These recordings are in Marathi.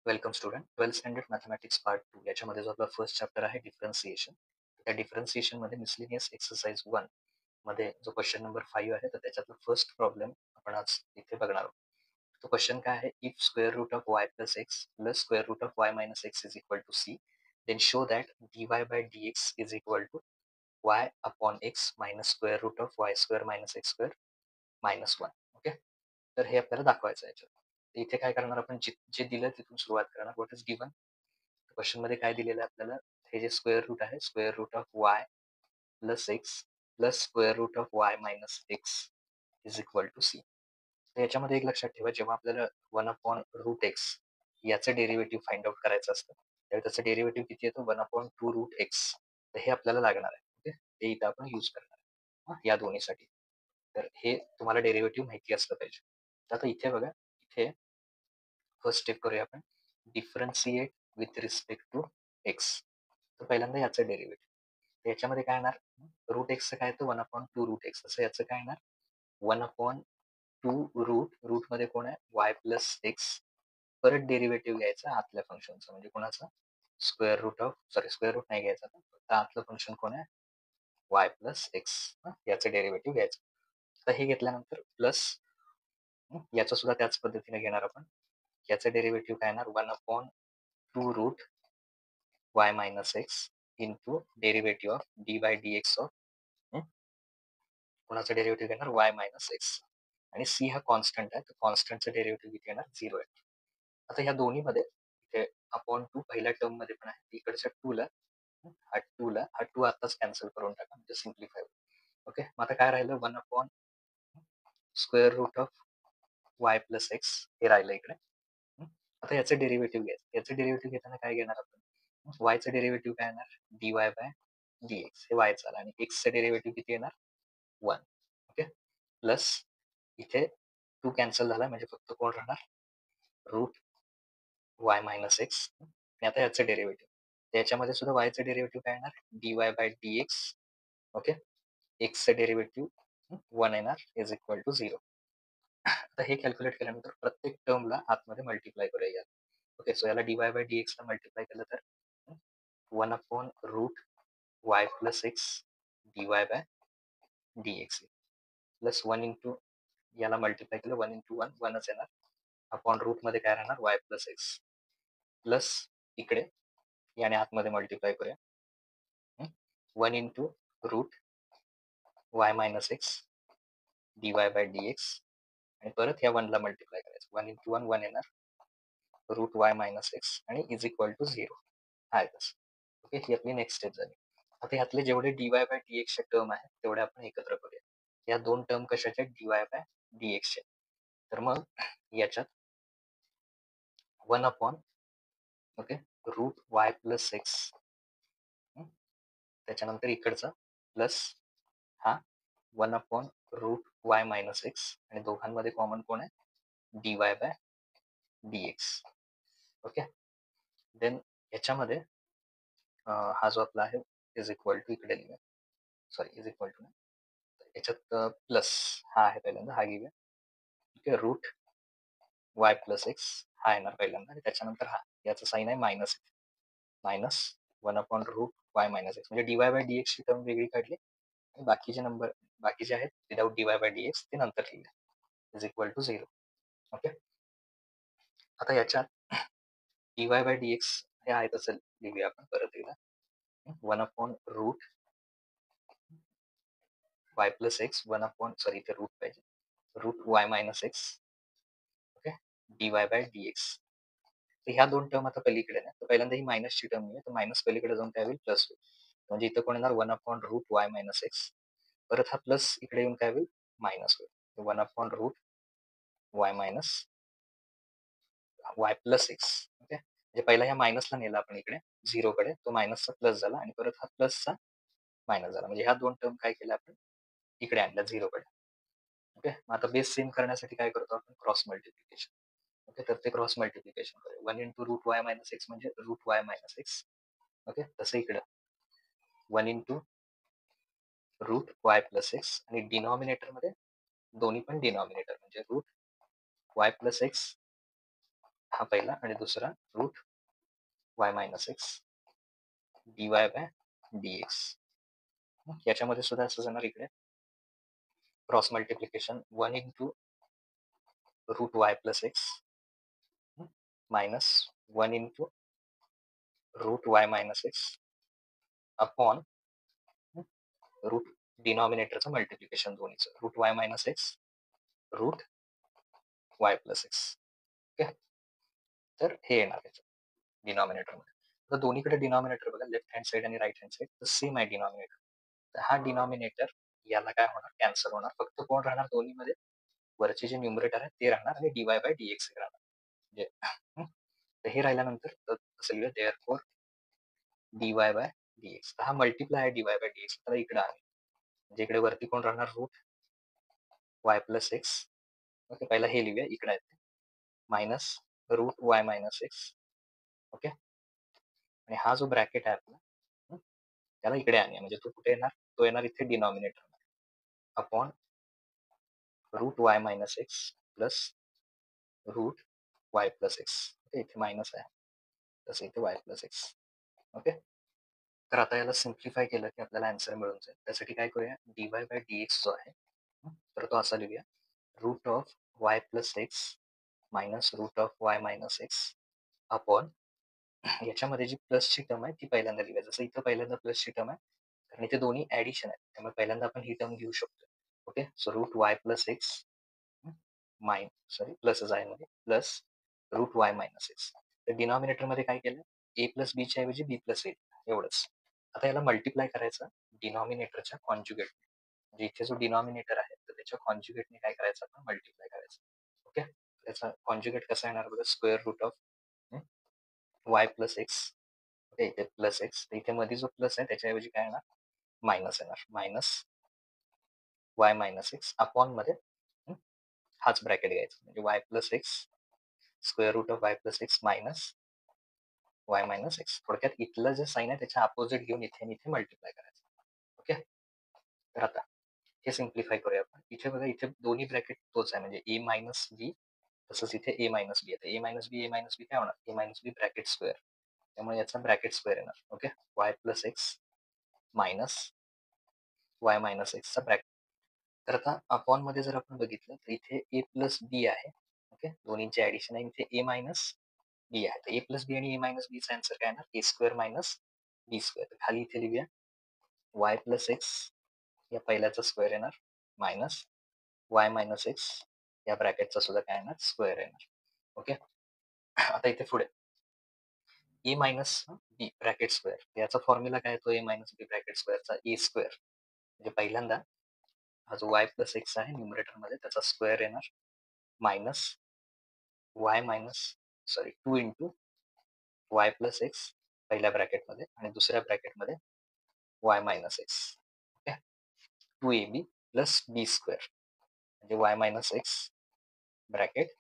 Welcome student. 12th standard mathematics part 2 याच्यामध्ये जो आपला फर्स्ट चॅप्टर आहे डिफरन्सिएशन. त्या डिफरन्सिएशनमध्ये मिसलेनियस एक्सरसाइज 1 मध्ये जो क्वेश्चन नंबर 5 आहे, तर त्याच्यातला फर्स्ट प्रॉब्लेम आपण आज इथे बघणार आहोत. तो क्वेश्चन काय आहे? If square root of y plus x plus square root of y minus x is equal to c, then show that dy by dx is equal to y upon x minus square root of y square minus x square minus 1. Okay, तर हे आपल्याला दाखवायचं आहे याच्यात. तर इथे काय करणार आपण, जे दिलं तिथून सुरुवात करणार. व्हॉट इज गिवन क्वेश्चन मध्ये काय दिलेलं आहे आपल्याला? हे जे स्क्वेअर रूट आहे, square root of y plus x plus square root of y minus x is equal to c. तर याच्यामध्ये एक लक्षात ठेवा, जेव्हा आपल्याला 1/√x याचं डेरिव्हेटिव्ह फाइंड आउट करायचं असतं, त्यावेळी त्याचं डेरिव्हेटिव्ह किती येतो? 1/2√x. तर हे आपल्याला लागणार आहे. ओके, ते इथं आपण यूज करणार आहे या दोन्हीसाठी. तर हे तुम्हाला डेरिव्हेटिव्ह माहिती असलं पाहिजे. तर आता इथे बघा, इथे फर्स्ट स्टेप करूया आपण. Differentiate with respect to x. तर पहिल्यांदा याचं डेरिव्हेटिव्ह, याच्यामध्ये काय येणार? रूट एक्सचं काय येतं? 1/2√x. तसं याचं काय येणार? 1/2 रूट मध्ये कोण आहे? Y plus x. परत डेरिव्हेटिव्ह घ्यायचा आतल्या फंक्शनचं, म्हणजे कोणाचं? स्क्वेअर रूट नाही घ्यायचा, फक्त आतलं फंक्शन कोण आहे? Y plus x. याचं डेरिव्हेटिव्ह घ्यायचं. तर हे घेतल्यानंतर प्लस याचं सुद्धा त्याच पद्धतीने घेणार आपण. याचं डेरिव्हेटिव्ह काय येणार? 1/2 root y minus x into derivative of d by d x of कोणाचं डेरिव्हेटिव्ह घेणार? Y minus x. आणि सी हा कॉन्स्टंट आहे, तर कॉन्स्टंटचं डेरिव्हेटिव्ह किती येणार? 0 आहे. आता ह्या दोन्हीमध्ये इथे अपॉन 2 पहिल्या टर्म मध्ये पण आहे, इकडच्या 2 ला हा 2 आताच कॅन्सल करून टाका, म्हणजे सिम्प्लिफाय. ओके, मग आता काय राहिलं? 1 square root of y plus x हे राहिलं इकडे. आता याचं डेरिव्हेटिव्ह घ्यायचं. याचं डेरिव्हेटिव्ह घेताना काय घेणार आपण? वायचं डेरिव्हेटिव्ह काय येणार? dy by dx. हे वायचं आलं, आणि एक्सचं डेरिव्हेटिव्ह किती येणार? 1. ओके, प्लस इथे 2 कॅन्सल झाला, म्हणजे फक्त कोण राहणार? Root y minus x. आणि आता याचं डेरिव्हेटिव्ह, त्याच्यामध्ये सुद्धा वायचं डेरिव्हेटिव्ह काय येणार? dy by dx. ओके, एक्सचं डेरिव्हेटिव्ह 1 येणार इज इक्वल टू 0. आता हे कॅल्क्युलेट केल्यानंतर प्रत्येक टर्मला आतमध्ये मल्टिप्लाय करूया. ओके, सो याला dy बाय dx ला मल्टिप्लाय केलं तर 1/√y plus x dy by dx plus 1 into याला मल्टिप्लाय केलं 1 इंटू 1 1च येणार. अपॉन रूट मध्ये काय राहणार? y प्लस एक्स प्लस इकडे याने आतमध्ये मल्टिप्लाय करूया 1 into root y minus x dy by dx, आणि परत ह्या 1 ला मल्टिप्लाय करायचं. 1 इंटू 1 1 येणार, रूट वाय मायनस एक्स आणि इज इक्वल टू 0 आहे तसं. ओके, ही आपली नेक्स्ट स्टेप झाली. आता यातले जेवढे dy बाय dx चे टर्म आहेत तेवढे आपण एकत्र करूया. या दोन टर्म कशाच्या? dy बाय dx चे. तर मग याच्यात 1 upon okay root y plus x, त्याच्यानंतर इकडचा प्लस हा 1 upon root y minus x, आणि दोघांमध्ये कॉमन कोण आहे? dy by dx. Okay, then याच्यामध्ये हा जो आपला आहे इज इक्वल टू, इकडे लिहूया, सॉरी इज इक्वल टू याच्यात प्लस हा आहे पहिल्यांदा, हा घेऊया. Okay, root y plus x हा येणार पहिल्यांदा, आणि त्याच्यानंतर हा याचा साईन आहे minus, minus 1 upon root y minus x. म्हणजे dy बाय dx ची टर्म वेगळी काढली, आणि बाकीचे आहेत विदाउट dy बाय dx ते नंतर लिहिले इज इक्वल टू 0. ओके, आता याच्यात dy बाय dx हे आहे तसं लिहूया आपण परत एकदा. 1 upon root y plus x 1 upon, sorry इथे रूट पाहिजे, root y minus x. Okay, dy by dx. तर ह्या दोन टर्म आता पलीकडे नाही, तर पहिल्यांदा ही मायनसची टर्म आहे, तर मायनस पलीकडे जाऊन काय होईल? प्लस होईल. म्हणजे इथं कोण येणार? 1 upon root y minus x. परत हा प्लस इकडे येऊन काय होईल? मायनस होईल. 1 upon root y minus y plus x. Okay, म्हणजे पहिला ह्या मायनसला नेला आपण इकडे 0 कडे, तो मायनसचा प्लस झाला, आणि परत हा प्लसचा मायनस झाला. म्हणजे ह्या दोन टर्म काय केल्या आपण? इकडे आणल्या 0 कडे. ओके, मग आता बेस सेम करण्यासाठी काय करतो आपण? Cross multiplication. ओके, तर ते क्रॉस मल्टिप्लिकेशन करूया. 1 into root y minus x म्हणजे root y minus x. Okay, तसं इकडं 1 into root y plus x, आणि डिनॉमिनेटर मध्ये दोन्ही पण डिनॉमिनेटर म्हणजे रूट वाय प्लस एक्स हा पहिला आणि दुसरा root y minus x dy by dx. याच्यामध्ये सुद्धा असं जाणार इकडे cross multiplication 1 into root y plus x minus 1 into root y minus x upon root डिनॉमिनेटरचं मल्टिप्लिकेशन दोन्हीचं root y minus x root y plus x. Okay, तर हे येणार त्याच्यात डिनॉमिनेटरमध्ये. तर दोन्हीकडे डिनॉमिनेटर बघा, लेफ्ट हँड साईड आणि राईट हँड साईड तर सेम आहे डिनॉमिनेटर. तर हा डिनॉमिनेटर याला काय होणार, कॅन्सल होणार. फक्त कोण राहणार दोन्हीमध्ये, वरचे जे न्यूमरेटर आहे ते राहणार आणि dy बाय dx राहणार. म्हणजे तर हे राहिल्यानंतर असं लिहूया देअरफॉर dy बाय dx. हा मल्टिप्लाय आहे dy बाय dx. तर इकडे आहे म्हणजे इकडे वरती कोण राहणार root y plus x. Okay, पहिला हे लिहूया इकडे आहे minus root y minus x. Okay, आणि हा जो ब्रॅकेट आहे आपला त्याला इकडे आणूया म्हणजे तो कुठे येणार, तो येणार इथे denominator upon root y minus x plus root y plus x. Okay, इथे मायनस आहे तसं इथे वाय प्लस एक्स. ओके, तर आता याला सिम्प्लिफाय केलं की आपल्याला आन्सर मिळून जाईल. त्यासाठी काय करूया, dy बाय dx जो आहे तर तो असा लिहूया root of y plus x minus root of y minus x upon याच्यामध्ये जी प्लसची टर्म आहे ती पहिल्यांदा लिहूया. जसं इथं पहिल्यांदा प्लसची टर्म आहे कारण इथे दोन्ही ऍडिशन आहे, त्यामुळे पहिल्यांदा आपण ही टर्म घेऊ शकतो. Okay, so root y plus x प्लसच आहे मध्ये plus root y minus x. तर डिनॉमिनेटर मध्ये काय केलं, ए प्लस बीच्या ऐवजी बी प्लस ए एवढंच. आता याला मल्टिप्लाय करायचं डिनॉमिनेटरच्या कॉन्ज्युगेट. म्हणजे इथे जो डिनॉमिनेटर आहे तर त्याच्या कॉन्ज्युगेटने काय करायचं, आपण मल्टिप्लाय करायचं. ओके, त्याचा कॉन्ज्युगेट कसा येणार बघा, square root of y plus x. Okay, इथे प्लस एक्स, इथे मध्ये जो प्लस आहे त्याच्याऐवजी काय येणार, मायनस येणार. Minus y minus x upon मध्ये हाच ब्रॅकेट घ्यायचा म्हणजे y plus x square root of y plus x minus y minus x. थोडक्यात इथलं जे साईन आहे त्याच्या अपोजिट घेऊन इथे इथे मल्टिप्लाय करायचं. ओके, तर आता हे सिम्प्लिफाय करूया आपण. इथे बघा, इथे दोन्ही ब्रॅकेट तोच आहे म्हणजे ए मायनस बी, तसंच इथे ए मायनस बी आहे. ए मायनस बी काय होणार, ए मायनस बी ब्रॅकेट स्क्वेअर, त्यामुळे याचा ब्रॅकेट स्क्वेअर येणार. Okay, Y plus x minus y minus एक्सचा ब्रॅकेट. तर आता अपॉन मध्ये जर आपण बघितलं तर इथे ए प्लस बी आहे. ओके, दोन्हीचे ऍडिशन आहे. इथे ए मायनस बी आहे. तर ए प्लस बी आणि ए मायनस बीचा आन्सर काय येणार, ए स्क्वेअर मायनस बी स्क्वेअर. खाली इथे लिहूया वाय प्लस एक्स या पहिल्याचा स्क्वेअर येणार मायनस वाय मायनस एक्स या ब्रॅकेटचा सुद्धा काय येणार, स्क्वेअर येणार. ओके, आता इथे पुढे a minus b bracket square, याचा फॉर्म्युला काय येतो, ए मायनस बी ब्रॅकेट स्क्वेअरचा ए स्क्वेअर. म्हणजे पहिल्यांदा हा जो वाय प्लस एक्स आहे न्यूमरेटर मध्ये त्याचा स्क्वेअर येणार minus y minus 2 into y plus x पहिल्या ब्रॅकेटमध्ये आणि दुसऱ्या ब्रॅकेटमध्ये y minus x. Okay, 2ab plus b square म्हणजे y minus x bracket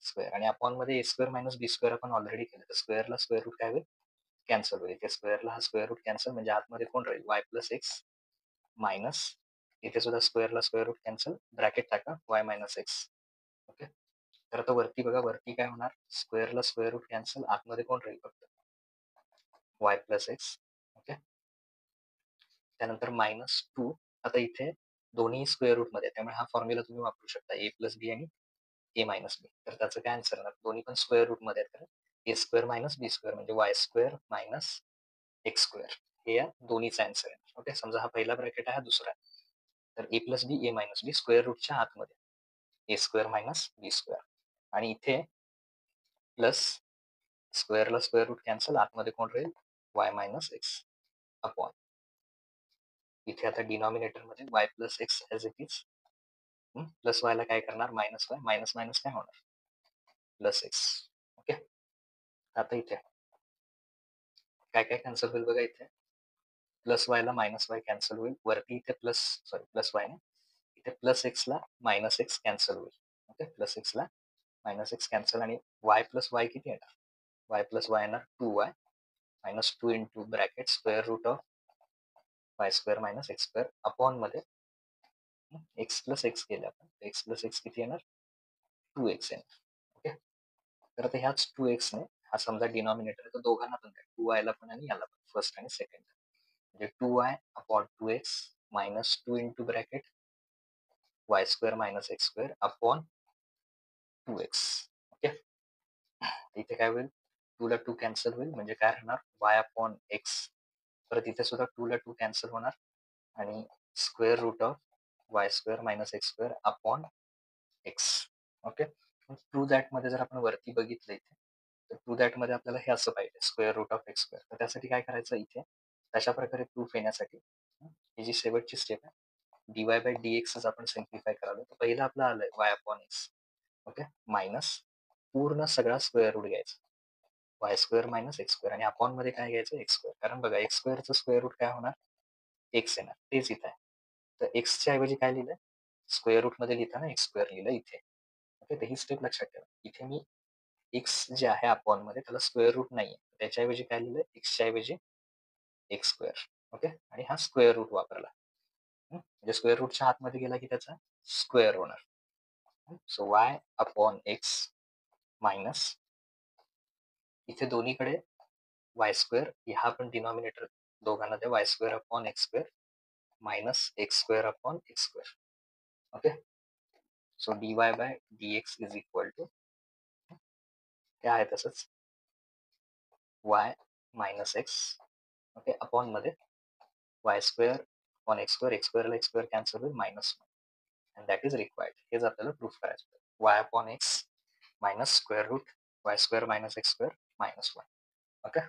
square आणि अपॉन मध्ये a square minus b square आपण ऑलरेडी केलं. तर स्क्वेअरला स्क्वेअर रूट काय होईल, कॅन्सल होईल. इथे स्क्वेअरला हा स्क्वेअर रूट कॅन्सल म्हणजे आतमध्ये कोण राहील, वाय प्लस एक्स मायनस इथे सुद्धा स्क्वेअरला स्क्वेअर रूट कॅन्सल, ब्रॅकेट टाका वाय मायनस एक्स. ओके, तर आता वरती बघा, वरती काय होणार, स्क्वेअरला स्क्वेअर रूट कॅन्सल, आतमध्ये कोण राहील फक्त वाय प्लस एक्स. ओके, त्यानंतर मायनस 2. आता इथे दोन्ही स्क्वेअर रूट मध्ये त्यामुळे हा फॉर्म्युला तुम्ही वापरू शकता ए प्लस बी आणि ए मायनस बी. तर त्याचं काय आन्सर येणार, दोन्ही पण स्क्वेअर रूट मध्ये आहेत. ए स्क्वेअर मायनस बी स्क्वेअर म्हणजे Y square minus x square हे या दोन्हीचा आन्सर आहे. ओके, समजा हा पहिला ब्रॅकेट आहे, हा दुसरा आहे. तर ए प्लस बी ए मायनस बी स्क्वेअर रूटच्या आतमध्ये ए स्क्वेअर मायनस बी स्क्वेअर आणि इथे प्लस स्क्वेअरला स्क्वेअर रूट कॅन्सल, आतमध्ये कोण राहील वाय मायनस एक्स अपॉन इथे आता डिनॉमिनेटर मध्ये y plus x as it is plus वायला काय करणार, मायनस वाय, मायनस मायनस काय होणार प्लस एक्स. ओके, आता इथे काय काय कॅन्सल होईल बघा, इथे प्लस वायला मायनस वाय कॅन्सल होईल, वरती इथे प्लस वाय ने इथे प्लस एक्स ला मायनस एक्स कॅन्सल होईल. ओके, प्लस एक्स ला मायनस एक्स कॅन्सल आणि वाय प्लस वाय किती येणार, वाय प्लस वाय येणार 2y minus 2 into bracket square root of y square minus x square upon मध्ये एक्स प्लस एक्स केलं आपण, एक्स प्लस एक्स किती येणार 2x येणार. ओके, तर आता ह्याच 2x ने हा समजा डिनॉमिनेटर आहे, तर दोघांना पण द्या, 2y ला पण आणि याला पण, फर्स्ट आणि सेकंड. म्हणजे 2y upon 2x minus 2 into bracket Y square minus x square upon 2x. Okay, इथे काय होईल, 2 ला 2 कॅन्सल होईल, म्हणजे काय राहणार, y अपॉन एक्स. परत इथे सुद्धा 2 ला 2 कॅन्सल होणार आणि square root of y square minus x square upon x. Okay, to that मध्ये जर आपण वरती बघितलं इथे, तर टू दॅट मध्ये आपल्याला हे असं पाहिजे, square root of x square. तर त्यासाठी काय करायचं, इथे तशा प्रकारे प्रूफ येण्यासाठी ही जी शेवटची स्टेप आहे, डीवाय बाय डीएक्स आपण सिम्प्लिफाय करावं. तर पहिलं आपलं आलंय Y upon x. Okay, minus पूर्ण सगळा स्क्वेअर रूट घ्यायचा, Y square minus x square, आणि अपॉन मध्ये काय घ्यायचं, एक्स स्क्वेअर. कारण बघा, एक्स स्क्वेअरचं स्क्वेअर रूट काय होणार, एक्स येणार, तेच इथे आहे. तर एक्सच्या ऐवजी काय लिहिलंय, स्क्वेअर रूट मध्ये लिहिताना एक्स स्क्वेअर लिहिलं इथे. ओके, तर ही स्टेप लक्षात ठेवा. इथे मी एक्स जे आहे अपॉन मध्ये त्याला स्क्वेअर रूट नाहीये, त्याच्याऐवजी काय लिहिलं, एक्सच्या ऐवजी एक्स स्क्वेअर. ओके, आणि हा स्क्वेअर रूट वापरला. म्हणजे स्क्वेअर रूटच्या आतमध्ये गेला की त्याचा स्क्वेअर होणार. So y upon x minus, इथे दोन्हीकडे वाय स्क्वेअर, हा पण डिनॉमिनेटर दोघांना द्या, y square upon x square minus x square upon x square. Okay, so dy by dx is equal to काय आहे तसंच y minus x. Okay, upon मध्ये y square upon x square, x स्क्वेअरला एक्स स्क्वेअर कॅन्सल होईल, minus and that is required. हेच आपल्याला प्रूफ करायचं, y upon x minus square root y square minus x square minus 1. Okay,